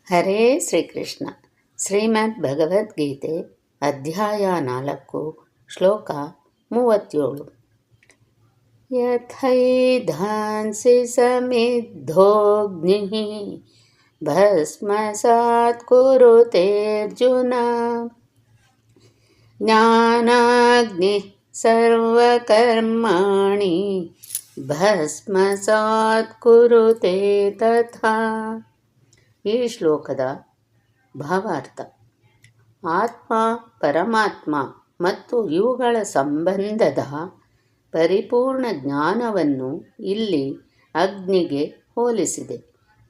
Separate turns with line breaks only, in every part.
ಹರೇ ಶ್ರೀಕೃಷ್ಣ. ಶ್ರೀಮದ್ ಭಗವದ್ಗೀತೆ ಅಧ್ಯಾಯ 4 ಶ್ಲೋಕ 37. ಯಥೈಧಾಂಸಿ ಸಮಿದ್ಧೋಗ್ನಿಃ ಭಸ್ಮಸಾತ್ ಕುರುತೇರ್ಜುನ ಜ್ಞಾನಾಗ್ನಿಃ ಸರ್ವಕರ್ಮಾಣಿ ಭಸ್ಮಸಾತ್ ಕುರುತೆ ತಥಾ. ಈ ಶ್ಲೋಕದ ಭಾವಾರ್ಥ: ಆತ್ಮ, ಪರಮಾತ್ಮ ಮತ್ತು ಇವುಗಳ ಸಂಬಂಧದ ಪರಿಪೂರ್ಣ ಜ್ಞಾನವನ್ನು ಇಲ್ಲಿ ಅಗ್ನಿಗೆ ಹೋಲಿಸಿದೆ.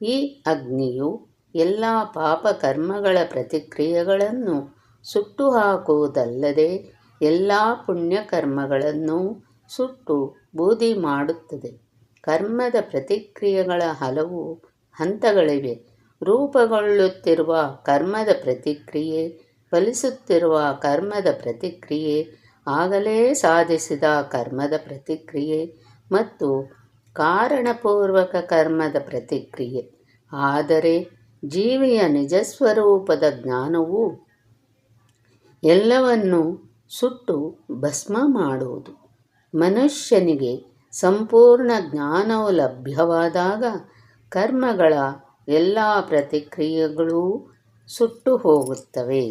ಈ ಅಗ್ನಿಯು ಎಲ್ಲ ಪಾಪಕರ್ಮಗಳ ಪ್ರತಿಕ್ರಿಯೆಗಳನ್ನು ಸುಟ್ಟು ಹಾಕುವುದಲ್ಲದೆ ಎಲ್ಲ ಪುಣ್ಯಕರ್ಮಗಳನ್ನು ಸುಟ್ಟು ಬೂದಿ ಮಾಡುತ್ತದೆ. ಕರ್ಮದ ಪ್ರತಿಕ್ರಿಯೆಗಳ ಹಲವು ಹಂತಗಳಿವೆ. ರೂಪುಗೊಳ್ಳುತ್ತಿರುವ ಕರ್ಮದ ಪ್ರತಿಕ್ರಿಯೆ, ಫಲಿಸುತ್ತಿರುವ ಕರ್ಮದ ಪ್ರತಿಕ್ರಿಯೆ, ಆಗಲೇ ಸಾಧಿಸಿದ ಕರ್ಮದ ಪ್ರತಿಕ್ರಿಯೆ ಮತ್ತು ಕಾರಣಪೂರ್ವಕ ಕರ್ಮದ ಪ್ರತಿಕ್ರಿಯೆ. ಆದರೆ ಜೀವಿಯ ನಿಜಸ್ವರೂಪದ ಜ್ಞಾನವು ಎಲ್ಲವನ್ನೂ ಸುಟ್ಟು ಭಸ್ಮ ಮಾಡುವುದು. ಮನುಷ್ಯನಿಗೆ ಸಂಪೂರ್ಣ ಜ್ಞಾನವು ಲಭ್ಯವಾದಾಗ ಕರ್ಮಗಳ ಎಲ್ಲ ಪ್ರತಿಕ್ರಿಯೆಗಳೂ ಸುಟ್ಟು ಹೋಗುತ್ತವೆ.